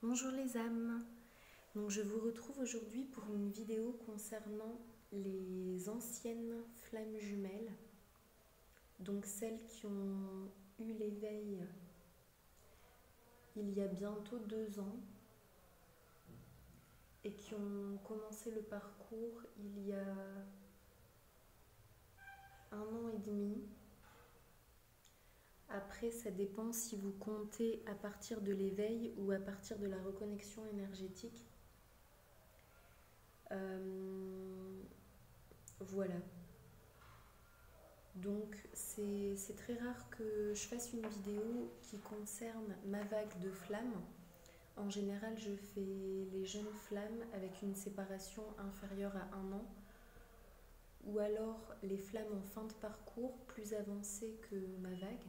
Bonjour les âmes, donc je vous retrouve aujourd'hui pour une vidéo concernant les anciennes flammes jumelles, donc celles qui ont eu l'éveil il y a bientôt 2 ans et qui ont commencé le parcours il y a 1 an et demi. Après, ça dépend si vous comptez à partir de l'éveil ou à partir de la reconnexion énergétique. Voilà. Donc c'est très rare que je fasse une vidéo qui concerne ma vague de flammes. En général, je fais les jeunes flammes avec une séparation inférieure à 1 an, ou alors les flammes en fin de parcours plus avancées que ma vague.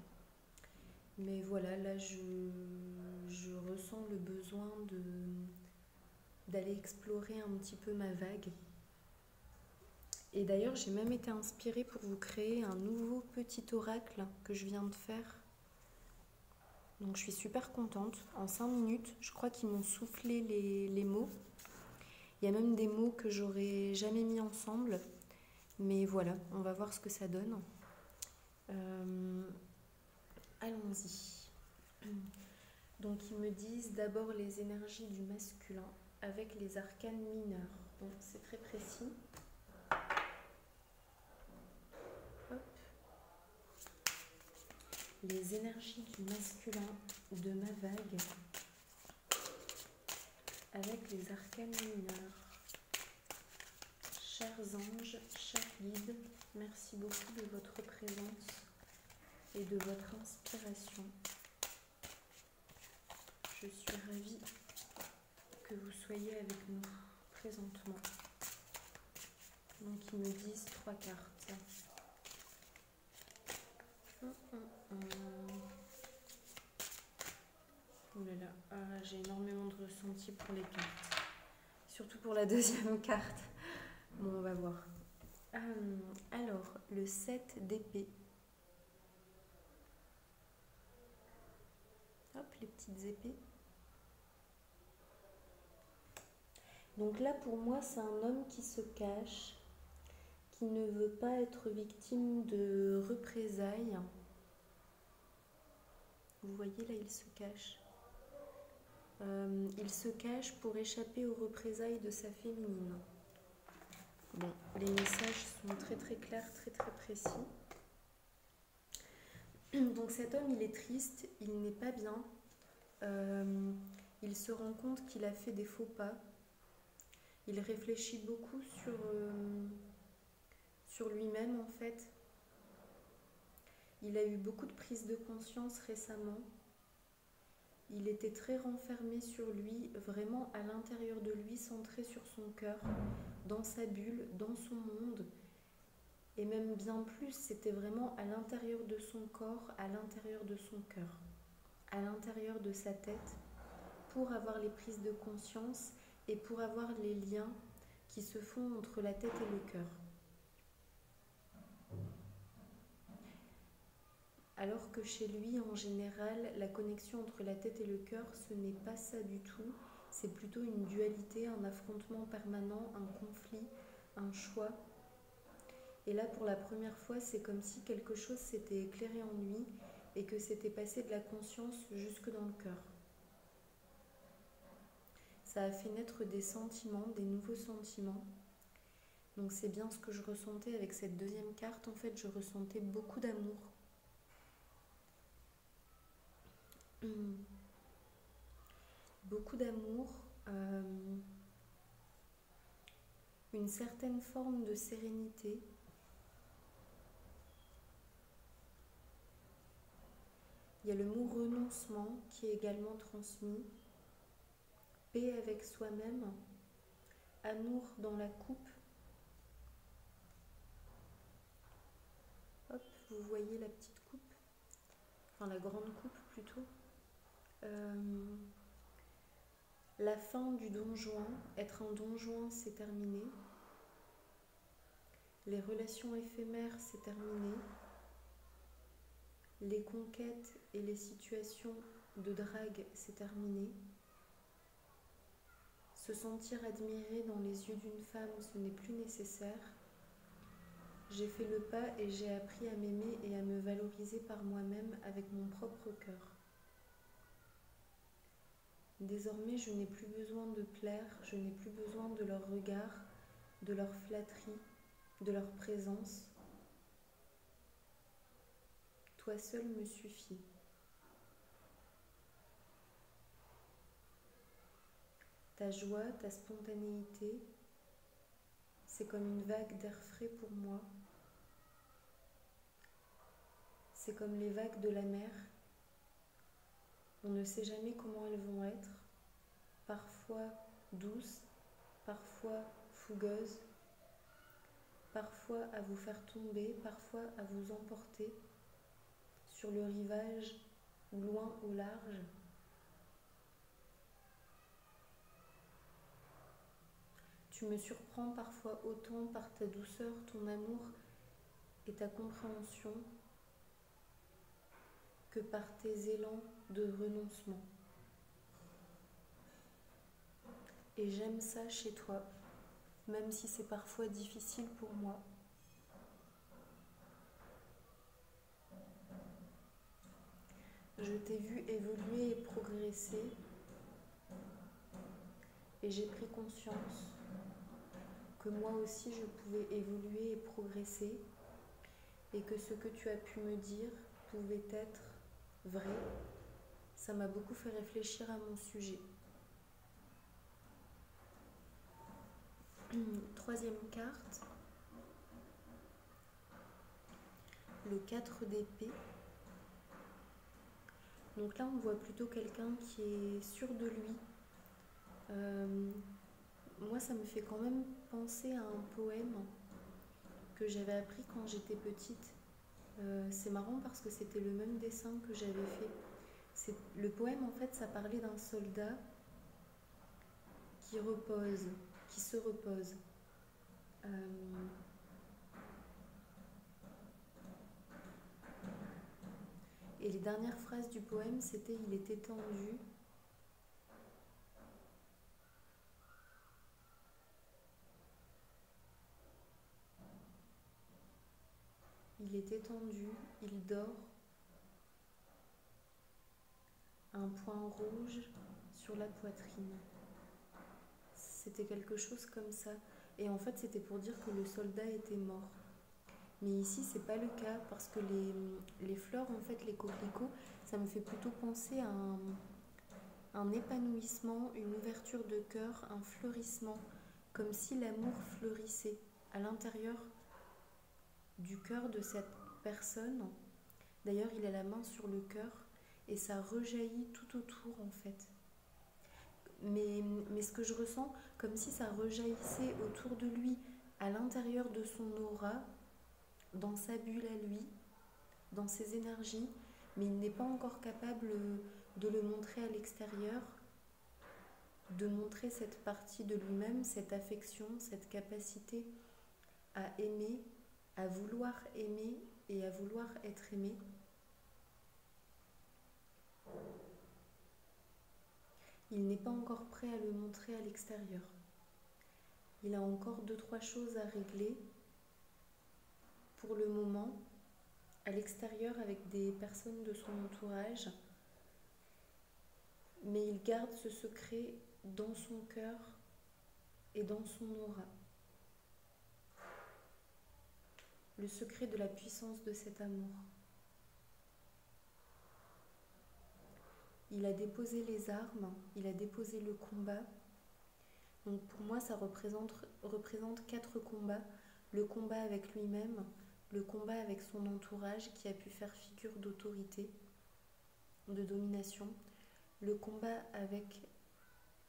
Mais voilà, là je ressens le besoin d'aller explorer un petit peu ma vague. Et d'ailleurs, j'ai même été inspirée pour vous créer un nouveau petit oracle que je viens de faire. Donc je suis super contente. En 5 minutes, je crois qu'ils m'ont soufflé les mots. Il y a même des mots que j'aurais jamais mis ensemble. Mais voilà, on va voir ce que ça donne. Allons-y. Donc ils me disent d'abord les énergies du masculin avec les arcanes mineurs. Donc c'est très précis. Hop. Les énergies du masculin de ma vague avec les arcanes mineurs. Chers anges, chers guides, merci beaucoup de votre présence et de votre inspiration. Je suis ravie que vous soyez avec nous présentement. Donc ils me disent 3 cartes. Oh là là, j'ai énormément de ressenti pour les cartes. Surtout pour la deuxième carte. Bon, on va voir. Alors, le 7 d'épée. Hop, les petites épées. Donc là, pour moi, c'est un homme qui se cache, qui ne veut pas être victime de représailles. Vous voyez, là, il se cache. Il se cache pour échapper aux représailles de sa féminine. Bon, les messages sont très très clairs, très très précis. Donc cet homme, il est triste, il n'est pas bien. Il se rend compte qu'il a fait des faux pas. Il réfléchit beaucoup sur lui-même en fait. Il a eu beaucoup de prises de conscience récemment. Il était très renfermé sur lui, vraiment à l'intérieur de lui, centré sur son cœur, dans sa bulle, dans son monde. Et même bien plus, c'était vraiment à l'intérieur de son corps, à l'intérieur de son cœur, à l'intérieur de sa tête, pour avoir les prises de conscience et pour avoir les liens qui se font entre la tête et le cœur. Alors que chez lui, en général, la connexion entre la tête et le cœur, ce n'est pas ça du tout. C'est plutôt une dualité, un affrontement permanent, un conflit, un choix. Et là, pour la première fois, c'est comme si quelque chose s'était éclairé en lui et que c'était passé de la conscience jusque dans le cœur. Ça a fait naître des sentiments, des nouveaux sentiments. Donc c'est bien ce que je ressentais avec cette deuxième carte. En fait, je ressentais beaucoup d'amour. Beaucoup d'amour, une certaine forme de sérénité. Il y a le mot renoncement qui est également transmis. Paix avec soi-même. Amour dans la coupe. Hop, vous voyez la petite coupe. Enfin, la grande coupe plutôt. La fin du don Juan. Être un don Juan, c'est terminé. Les relations éphémères, c'est terminé. Les conquêtes et les situations de drague, c'est terminé. Se sentir admiré dans les yeux d'une femme, ce n'est plus nécessaire. J'ai fait le pas et j'ai appris à m'aimer et à me valoriser par moi-même avec mon propre cœur. Désormais, je n'ai plus besoin de plaire, je n'ai plus besoin de leur regard, de leur flatterie, de leur présence. Toi seul me suffit. Ta joie, ta spontanéité, c'est comme une vague d'air frais pour moi. C'est comme les vagues de la mer. On ne sait jamais comment elles vont être, parfois douces, parfois fougueuses, parfois à vous faire tomber, parfois à vous emporter sur le rivage ou loin au large. Tu me surprends parfois autant par ta douceur, ton amour et ta compréhension que par tes élans de renoncement. Et j'aime ça chez toi, même si c'est parfois difficile pour moi. Je t'ai vu évoluer et progresser, et j'ai pris conscience que moi aussi je pouvais évoluer et progresser, et que ce que tu as pu me dire pouvait être vrai. Ça m'a beaucoup fait réfléchir à mon sujet. Troisième carte, le 4 d'épée. Donc là, on voit plutôt quelqu'un qui est sûr de lui. Moi, ça me fait quand même penser à un poème que j'avais appris quand j'étais petite. C'est marrant parce que c'était le même dessin que j'avais fait. Le poème, en fait, ça parlait d'un soldat qui repose, qui se repose. Et les dernières phrases du poème, c'était « Il était tendu ». Il est étendu, il dort, un point rouge sur la poitrine. C'était quelque chose comme ça. Et en fait, c'était pour dire que le soldat était mort. Mais ici, c'est pas le cas parce que les fleurs, en fait, les coquelicots, ça me fait plutôt penser à un épanouissement, une ouverture de cœur, un fleurissement, comme si l'amour fleurissait à l'intérieur du cœur de cette personne. D'ailleurs, il a la main sur le cœur et ça rejaillit tout autour en fait. Mais ce que je ressens, comme si ça rejaillissait autour de lui, à l'intérieur de son aura, dans sa bulle à lui, dans ses énergies, mais il n'est pas encore capable de le montrer à l'extérieur, de montrer cette partie de lui-même, cette affection, cette capacité à aimer, à vouloir aimer et à vouloir être aimé. Il n'est pas encore prêt à le montrer à l'extérieur. Il a encore 2-3 choses à régler pour le moment, à l'extérieur avec des personnes de son entourage, mais il garde ce secret dans son cœur et dans son aura. Le secret de la puissance de cet amour. Il a déposé les armes, il a déposé le combat. Donc pour moi, ça représente 4 combats. Le combat avec lui-même, le combat avec son entourage qui a pu faire figure d'autorité, de domination, le combat avec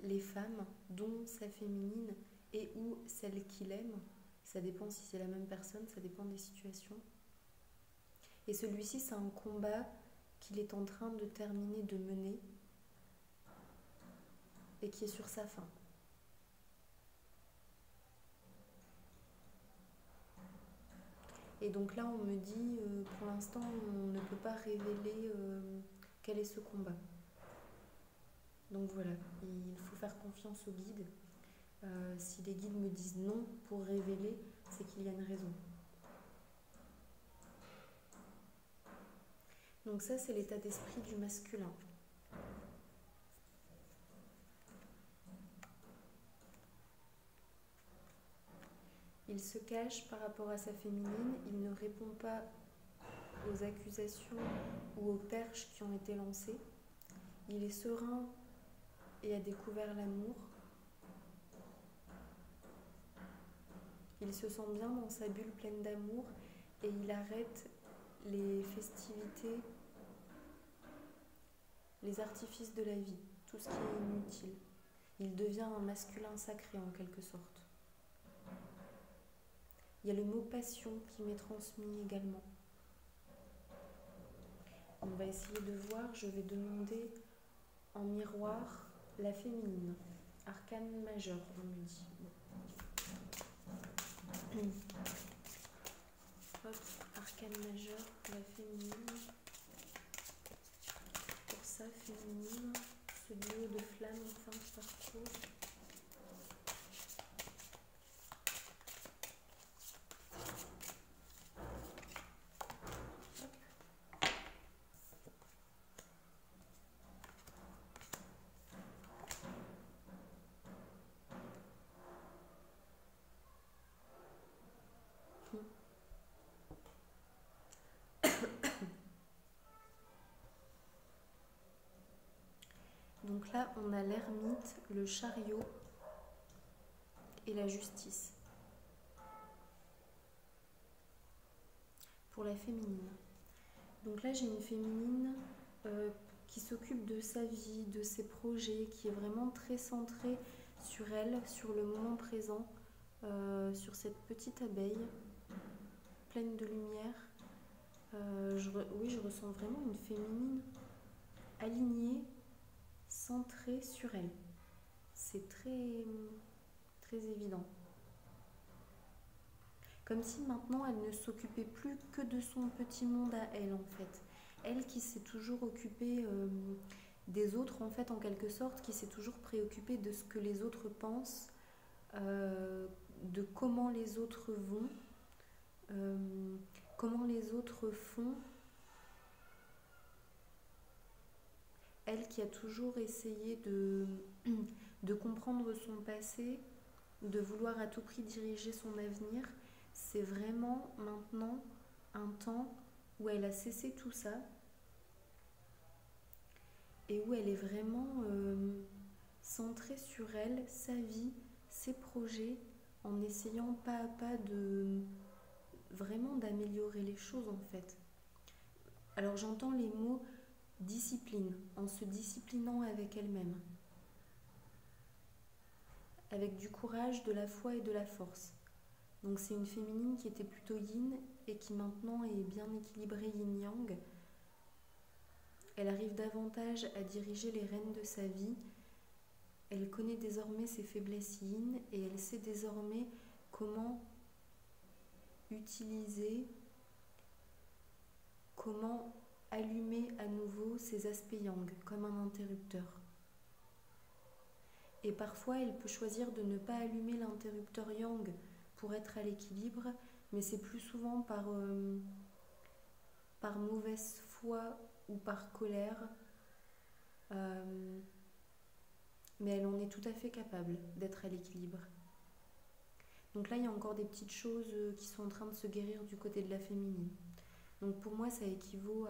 les femmes, dont sa féminine et ou celle qu'il aime. Ça dépend si c'est la même personne, ça dépend des situations. Et celui-ci, c'est un combat qu'il est en train de terminer de mener et qui est sur sa fin. Et donc là, on me dit, pour l'instant, on ne peut pas révéler quel est ce combat. Donc Donc voilà, il faut faire confiance aux guides. Si les guides me disent non pour révéler, c'est qu'il y a une raison. Donc ça, c'est l'état d'esprit du masculin. Il se cache par rapport à sa féminine, il ne répond pas aux accusations ou aux perches qui ont été lancées. Il est serein et a découvert l'amour. Il se sent bien dans sa bulle pleine d'amour et il arrête les festivités, les artifices de la vie, tout ce qui est inutile. Il devient un masculin sacré en quelque sorte. Il y a le mot passion qui m'est transmis également. On va essayer de voir, je vais demander en miroir la féminine. Arcane majeur, on me dit. Hop, arcane majeur pour la féminine. Pour ça, féminine, ce duo de flammes en fin de parcours. Donc là, on a l'ermite, le chariot et la justice. Pour la féminine. Donc là, j'ai une féminine qui s'occupe de sa vie, de ses projets, qui est vraiment très centrée sur elle, sur le moment présent, sur cette petite abeille pleine de lumière. Oui, je ressens vraiment une féminine alignée, centrée sur elle. C'est très, très évident. Comme si maintenant elle ne s'occupait plus que de son petit monde à elle en fait. Elle qui s'est toujours occupée des autres en fait en quelque sorte, qui s'est toujours préoccupée de ce que les autres pensent, de comment les autres vont, comment les autres font. Elle qui a toujours essayé de comprendre son passé, de vouloir à tout prix diriger son avenir, c'est vraiment maintenant un temps où elle a cessé tout ça et où elle est vraiment centrée sur elle, sa vie, ses projets, en essayant pas à pas vraiment d'améliorer les choses en fait. Alors j'entends les mots discipline, en se disciplinant avec elle-même, avec du courage, de la foi et de la force. Donc c'est une féminine qui était plutôt yin et qui maintenant est bien équilibrée yin-yang. Elle arrive davantage à diriger les rênes de sa vie. Elle connaît désormais ses faiblesses yin et elle sait désormais comment utiliser, comment allumer à nouveau ses aspects yang comme un interrupteur. Et parfois elle peut choisir de ne pas allumer l'interrupteur yang pour être à l'équilibre, mais c'est plus souvent par mauvaise foi ou par colère. Mais elle en est tout à fait capable d'être à l'équilibre. Donc là, il y a encore des petites choses qui sont en train de se guérir du côté de la féminine. Donc pour moi, ça équivaut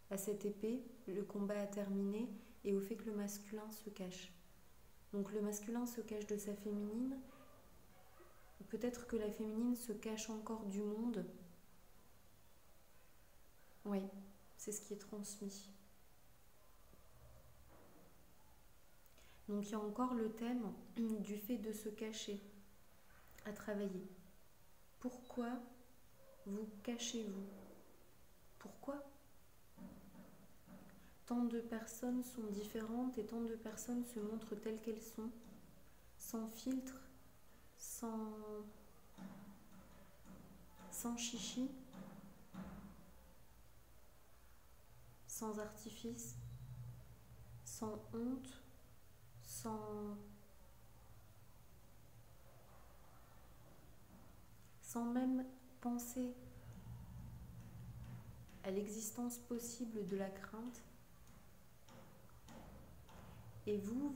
à cette épée, le combat a terminé, et au fait que le masculin se cache. Donc le masculin se cache de sa féminine. Peut-être que la féminine se cache encore du monde. Oui, c'est ce qui est transmis. Donc il y a encore le thème du fait de se cacher à travailler. Pourquoi vous cachez-vous? Pourquoi tant de personnes sont différentes et tant de personnes se montrent telles qu'elles sont, sans filtre, sans chichi, sans artifice, sans honte, sans même penser à l'existence possible de la crainte. Et vous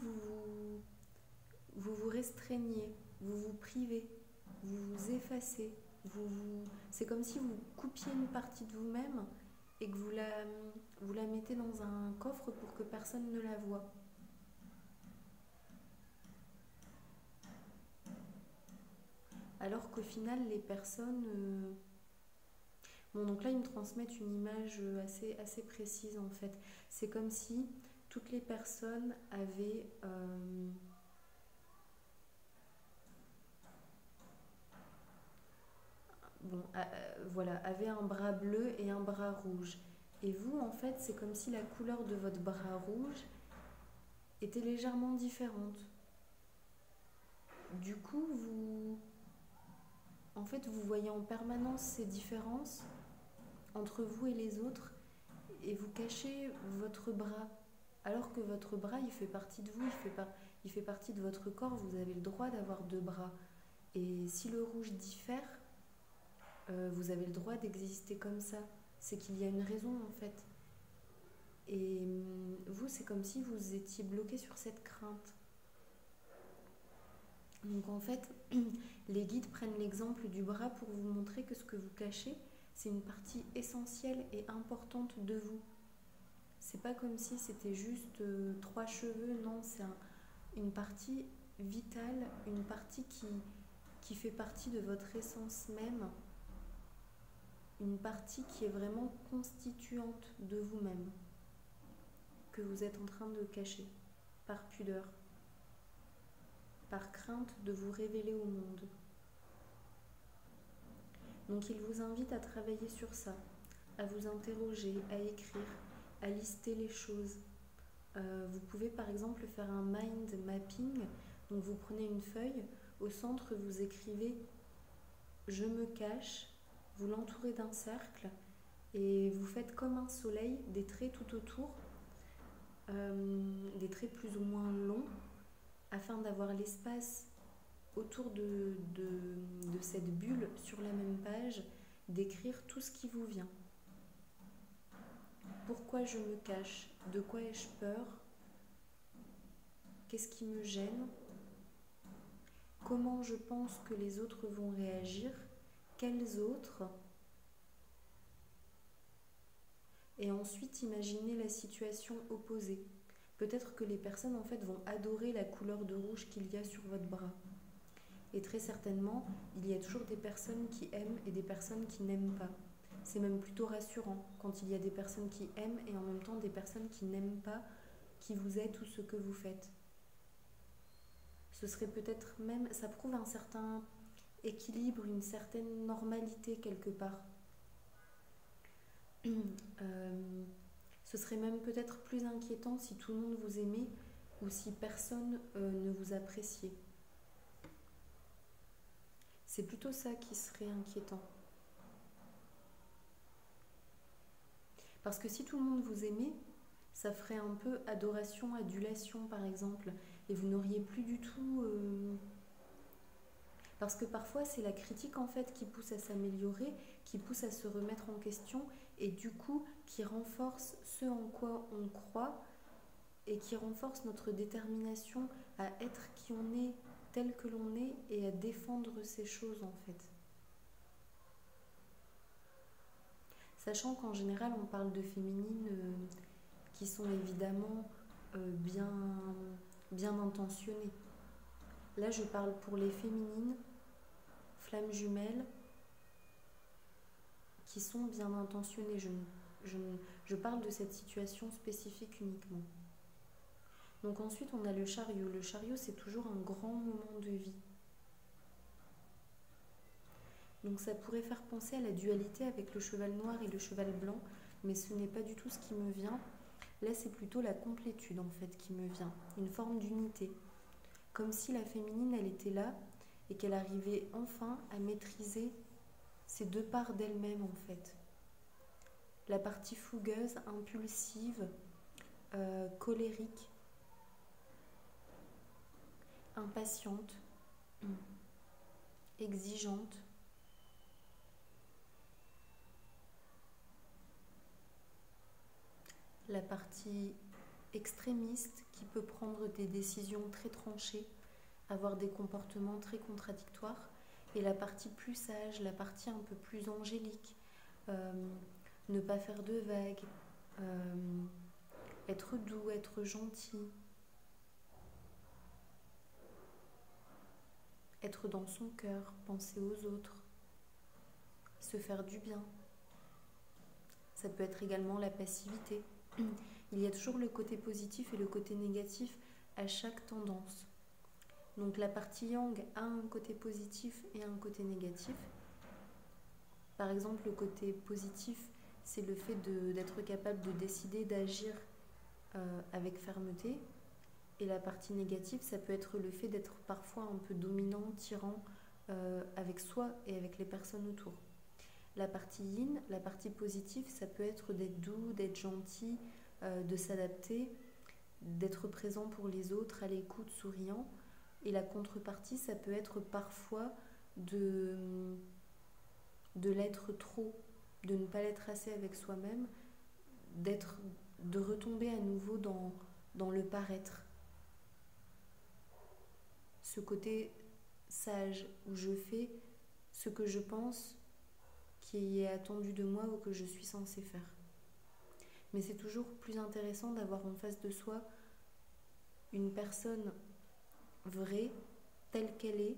restreignez, vous vous privez, vous vous effacez. C'est comme si vous coupiez une partie de vous-même et que vous la mettez dans un coffre pour que personne ne la voie. Alors qu'au final, les personnes... Bon, donc là, ils me transmettent une image assez précise, en fait. C'est comme si toutes les personnes avaient... voilà, avaient un bras bleu et un bras rouge. Et vous, en fait, c'est comme si la couleur de votre bras rouge était légèrement différente. Du coup, vous voyez en permanence ces différences entre vous et les autres et vous cachez votre bras. Alors que votre bras, il fait partie de vous, il fait partie de votre corps, vous avez le droit d'avoir deux bras. Et si le rouge diffère, vous avez le droit d'exister comme ça. C'est qu'il y a une raison en fait. Et vous, c'est comme si vous étiez bloqué sur cette crainte. Donc en fait, les guides prennent l'exemple du bras pour vous montrer que ce que vous cachez, c'est une partie essentielle et importante de vous. C'est pas comme si c'était juste 3 cheveux, non, c'est une partie vitale, une partie qui fait partie de votre essence même, une partie qui est vraiment constituante de vous-même, que vous êtes en train de cacher, par pudeur, par crainte de vous révéler au monde. Donc il vous invite à travailler sur ça, à vous interroger, à écrire, à lister les choses. Vous pouvez par exemple faire un mind mapping, donc vous prenez une feuille, au centre vous écrivez « je me cache », vous l'entourez d'un cercle et vous faites comme un soleil, des traits tout autour, des traits plus ou moins longs, afin d'avoir l'espace autour de cette bulle sur la même page, d'écrire tout ce qui vous vient. Pourquoi je me cache? De quoi ai-je peur? Qu'est-ce qui me gêne? Comment je pense que les autres vont réagir? Quels autres? Et ensuite, imaginez la situation opposée. Peut-être que les personnes en fait vont adorer la couleur de rouge qu'il y a sur votre bras. Et très certainement, il y a toujours des personnes qui aiment et des personnes qui n'aiment pas. C'est même plutôt rassurant quand il y a des personnes qui aiment et en même temps des personnes qui n'aiment pas qui vous êtes ou ce que vous faites. Ce serait peut-être même, ça prouve un certain équilibre, une certaine normalité quelque part. Ce serait même peut-être plus inquiétant si tout le monde vous aimait ou si personne ne vous appréciait. C'est plutôt ça qui serait inquiétant. Parce que si tout le monde vous aimait, ça ferait un peu adoration, adulation par exemple, et vous n'auriez plus du tout... Parce que parfois c'est la critique en fait qui pousse à s'améliorer, qui pousse à se remettre en question, et du coup qui renforce ce en quoi on croit, et qui renforce notre détermination à être qui on est, tel que l'on est, et à défendre ces choses en fait. Sachant qu'en général, on parle de féminines qui sont évidemment bien intentionnées. Là, je parle pour les féminines, flammes jumelles, qui sont bien intentionnées. Je parle de cette situation spécifique uniquement. Donc ensuite, on a le chariot. Le chariot, c'est toujours un grand moment de vie. Donc ça pourrait faire penser à la dualité avec le cheval noir et le cheval blanc, mais ce n'est pas du tout ce qui me vient. Là, c'est plutôt la complétude en fait qui me vient, une forme d'unité. Comme si la féminine, elle était là et qu'elle arrivait enfin à maîtriser ces deux parts d'elle-même en fait. La partie fougueuse, impulsive, colérique, impatiente, exigeante, la partie extrémiste qui peut prendre des décisions très tranchées, avoir des comportements très contradictoires, et la partie plus sage, la partie un peu plus angélique, ne pas faire de vagues, être doux, être gentil, être dans son cœur, penser aux autres, se faire du bien. Ça peut être également la passivité. Il y a toujours le côté positif et le côté négatif à chaque tendance. Donc la partie yang a un côté positif et un côté négatif. Par exemple, le côté positif, c'est le fait d'être capable de décider d'agir avec fermeté. Et la partie négative, ça peut être le fait d'être parfois un peu dominant, tyran avec soi et avec les personnes autour. La partie yin, la partie positive, ça peut être d'être doux, d'être gentil, de s'adapter, d'être présent pour les autres, à l'écoute, souriant. Et la contrepartie, ça peut être parfois de l'être trop, de ne pas l'être assez avec soi-même, de retomber à nouveau dans le paraître. Ce côté sage où je fais ce que je pense qui est attendu de moi ou que je suis censée faire. Mais c'est toujours plus intéressant d'avoir en face de soi une personne vraie, telle qu'elle est,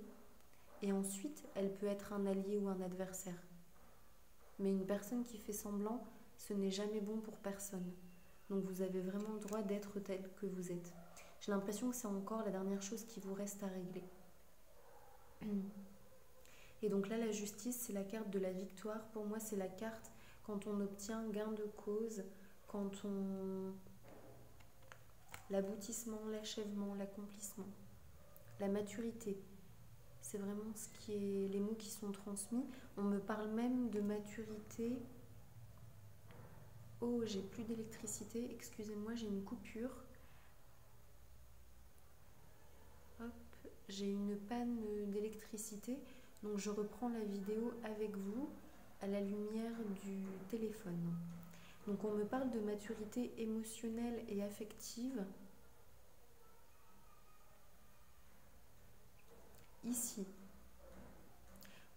et ensuite elle peut être un allié ou un adversaire. Mais une personne qui fait semblant, ce n'est jamais bon pour personne. Donc vous avez vraiment le droit d'être tel que vous êtes. J'ai l'impression que c'est encore la dernière chose qui vous reste à régler. Et donc là, la justice, c'est la carte de la victoire. Pour moi, c'est la carte quand on obtient gain de cause, quand on... l'aboutissement, l'achèvement, l'accomplissement, la maturité. C'est vraiment ce qui est les mots qui sont transmis. On me parle même de maturité. Oh, j'ai plus d'électricité. Excusez-moi, j'ai une coupure. Hop, j'ai une panne d'électricité. Donc je reprends la vidéo avec vous à la lumière du téléphone. Donc on me parle de maturité émotionnelle et affective. Ici,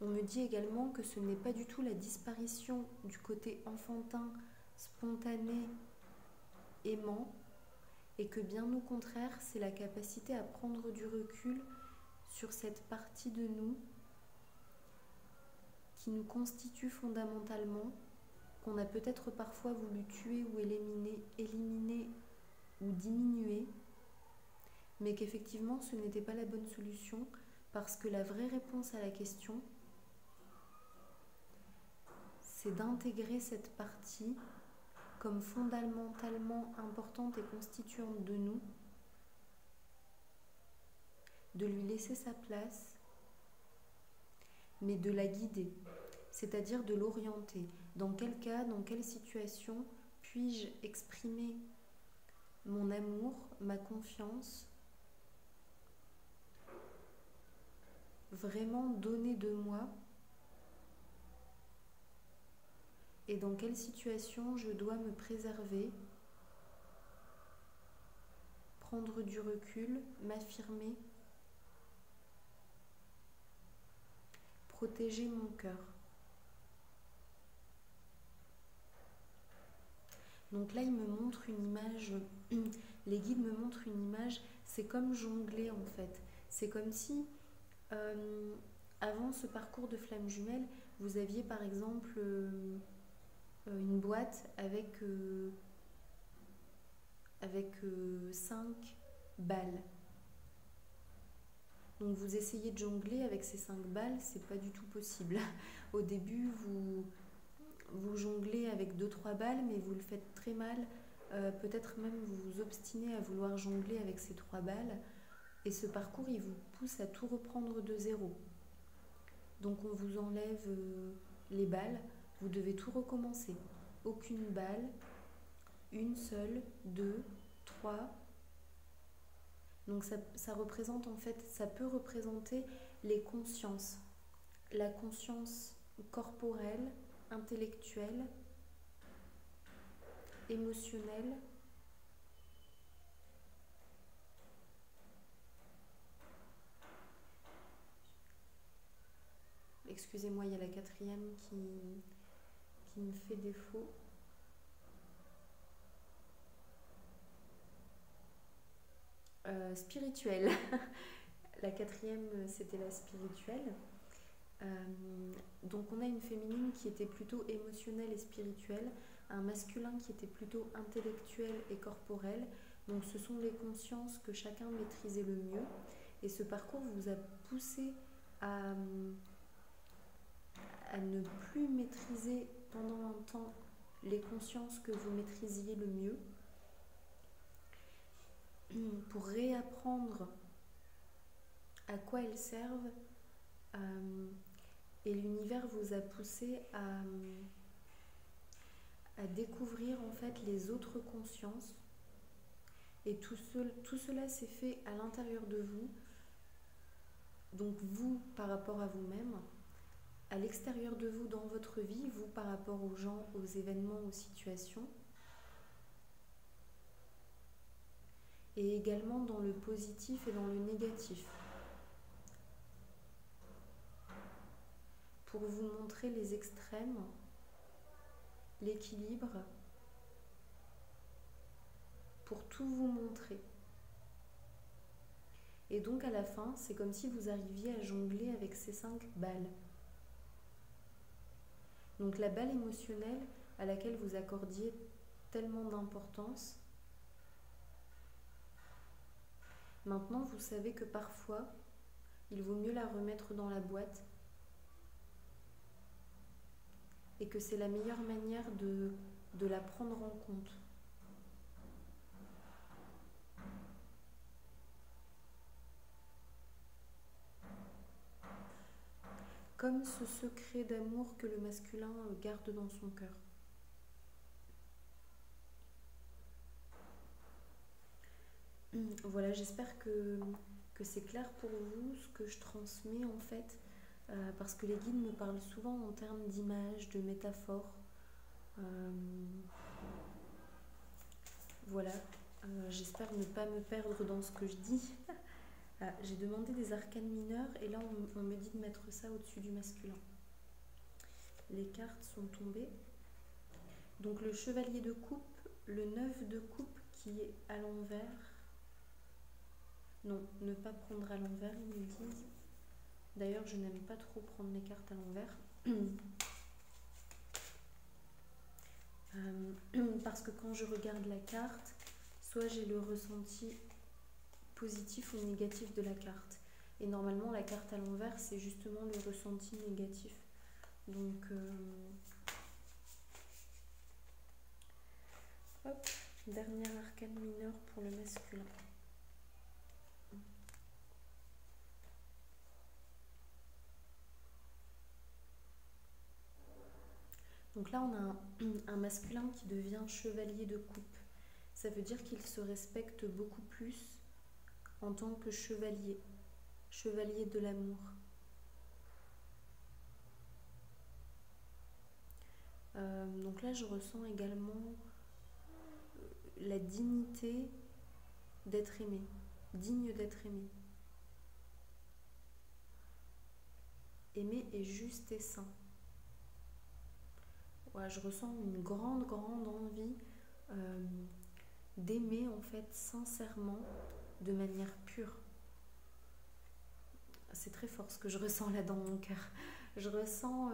on me dit également que ce n'est pas du tout la disparition du côté enfantin, spontané, aimant, et que bien au contraire, c'est la capacité à prendre du recul sur cette partie de nous qui nous constitue fondamentalement, qu'on a peut-être parfois voulu tuer ou éliminer ou diminuer, mais qu'effectivement ce n'était pas la bonne solution parce que la vraie réponse à la question, c'est d'intégrer cette partie comme fondamentalement importante et constituante de nous, de lui laisser sa place, mais de la guider, c'est-à-dire de l'orienter. Dans quel cas, dans quelle situation puis-je exprimer mon amour, ma confiance, vraiment donner de moi, et dans quelle situation je dois me préserver, prendre du recul, m'affirmer, protéger mon cœur. Donc là, il me montre une image, les guides me montrent une image, c'est comme jongler en fait. C'est comme si, avant ce parcours de flammes jumelles, vous aviez par exemple une boîte avec 5 balles. Donc vous essayez de jongler avec ces 5 balles, c'est pas du tout possible. Au début, vous jonglez avec 2-3 balles, mais vous le faites très mal. Peut-être même vous vous obstinez à vouloir jongler avec ces 3 balles. Et ce parcours, il vous pousse à tout reprendre de zéro. Donc on vous enlève les balles, vous devez tout recommencer. Aucune balle, une seule, 2, 3. Donc ça représente en fait, ça peut représenter les consciences. La conscience corporelle, intellectuelle, émotionnelle, excusez-moi, il y a la quatrième qui me fait défaut. Spirituelle. La quatrième, c'était la spirituelle. Donc on a une féminine qui était plutôt émotionnelle et spirituelle, un masculin qui était plutôt intellectuel et corporel. Donc ce sont les consciences que chacun maîtrisait le mieux. Et ce parcours vous a poussé à ne plus maîtriser pendant un temps les consciences que vous maîtrisiez le mieux, pour réapprendre à quoi elles servent. Et l'univers vous a poussé à découvrir en fait les autres consciences. Et tout cela s'est fait à l'intérieur de vous. Donc vous par rapport à vous-même, à l'extérieur de vous dans votre vie, vous par rapport aux gens, aux événements, aux situations. Et également dans le positif et dans le négatif. Pour vous montrer les extrêmes, l'équilibre, pour tout vous montrer. Et donc à la fin, c'est comme si vous arriviez à jongler avec ces 5 balles. Donc la balle émotionnelle à laquelle vous accordiez tellement d'importance, maintenant vous savez que parfois, il vaut mieux la remettre dans la boîte et que c'est la meilleure manière de la prendre en compte. Comme ce secret d'amour que le masculin garde dans son cœur. Voilà, j'espère que c'est clair pour vous ce que je transmets en fait, parce que les guides me parlent souvent en termes d'images, de métaphores. Voilà, j'espère ne pas me perdre dans ce que je dis. J'ai demandé des arcanes mineurs et là on me dit de mettre ça au-dessus du masculin. Les cartes sont tombées. Donc le chevalier de coupe, le 9 de coupe qui est à l'envers. Non, ne pas prendre à l'envers, ils me disent. D'ailleurs, je n'aime pas trop prendre les cartes à l'envers. Parce que quand je regarde la carte, soit j'ai le ressenti positif ou négatif de la carte. Et normalement, la carte à l'envers, c'est justement le ressenti négatif. Donc, hop, dernière arcane mineure pour le masculin. Donc là, on a un masculin qui devient chevalier de coupe. Ça veut dire qu'il se respecte beaucoup plus en tant que chevalier, chevalier de l'amour. Donc là, je ressens également la dignité d'être aimé, digne d'être aimé. Aimé est juste et sain. Ouais, je ressens une grande envie d'aimer en fait sincèrement, de manière pure. C'est très fort ce que je ressens là dans mon cœur. Je ressens,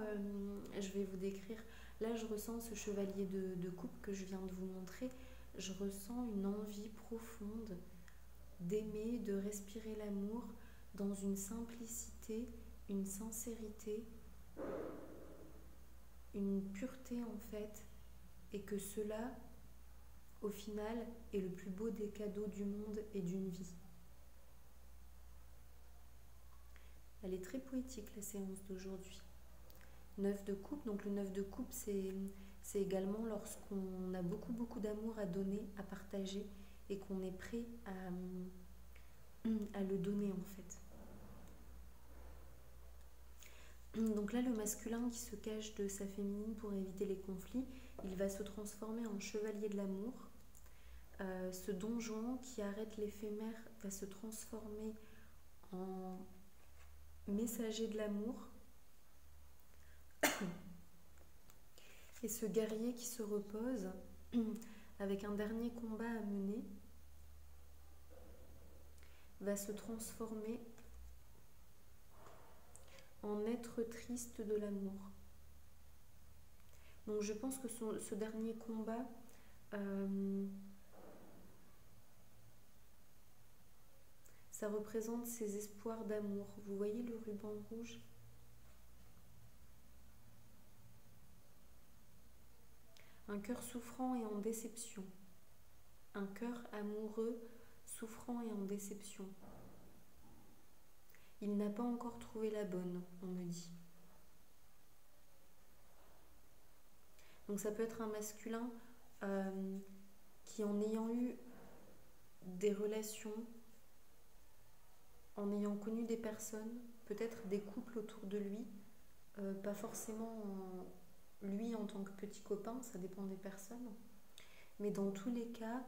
je vais vous décrire, là je ressens ce chevalier de coupe que je viens de vous montrer. Je ressens une envie profonde d'aimer, de respirer l'amour dans une simplicité, une sincérité, une pureté en fait, et que cela, au final, est le plus beau des cadeaux du monde et d'une vie. Elle est très poétique la séance d'aujourd'hui. 9 de coupe, donc le 9 de coupe c'est également lorsqu'on a beaucoup d'amour à donner, à partager et qu'on est prêt à le donner en fait. Donc là, le masculin qui se cache de sa féminine pour éviter les conflits, il va se transformer en chevalier de l'amour. Ce don Juan qui arrête l'éphémère va se transformer en messager de l'amour. Et ce guerrier qui se repose avec un dernier combat à mener va se transformer en être triste de l'amour. Donc je pense que ce dernier combat ça représente ses espoirs d'amour. Vous voyez le ruban rouge? Un cœur souffrant et en déception. Un cœur amoureux, souffrant et en déception. Il n'a pas encore trouvé la bonne, on me dit. Donc ça peut être un masculin qui, en ayant eu des relations, en ayant connu des personnes, peut-être des couples autour de lui, pas forcément lui en tant que petit copain, ça dépend des personnes, mais dans tous les cas,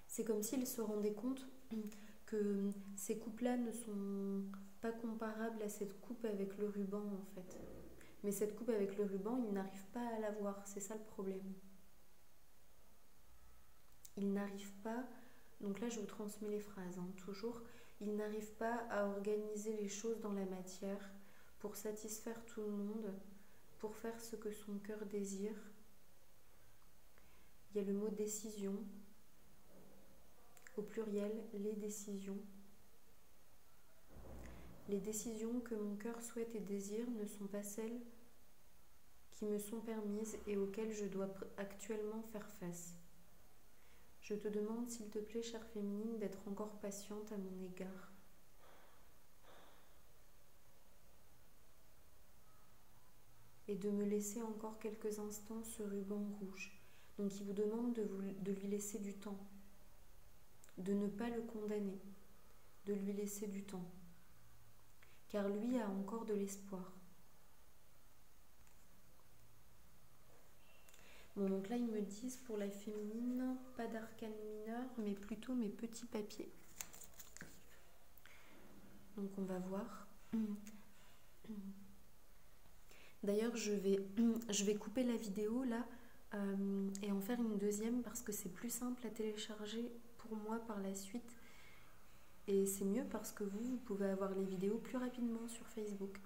c'est comme s'il se rendait compte que ces couples-là ne sont pas comparables à cette coupe avec le ruban en fait. Mais cette coupe avec le ruban, il n'arrive pas à l'avoir, c'est ça le problème. Il n'arrive pas, donc là je vous transmets les phrases, toujours, il n'arrive pas à organiser les choses dans la matière pour satisfaire tout le monde, pour faire ce que son cœur désire. Il y a le mot décision, au pluriel, les décisions. Les décisions que mon cœur souhaite et désire ne sont pas celles qui me sont permises et auxquelles je dois actuellement faire face. Je te demande, s'il te plaît, chère féminine, d'être encore patiente à mon égard. Et de me laisser encore quelques instants ce ruban rouge. Donc il vous demande de lui laisser du temps, de ne pas le condamner, de lui laisser du temps. Car lui a encore de l'espoir. Bon, donc là, ils me disent pour la féminine, pas d'arcane mineur, mais plutôt mes petits papiers. Donc on va voir. D'ailleurs, je vais couper la vidéo là et en faire une deuxième parce que c'est plus simple à télécharger pour moi par la suite. Et c'est mieux parce que vous pouvez avoir les vidéos plus rapidement sur Facebook.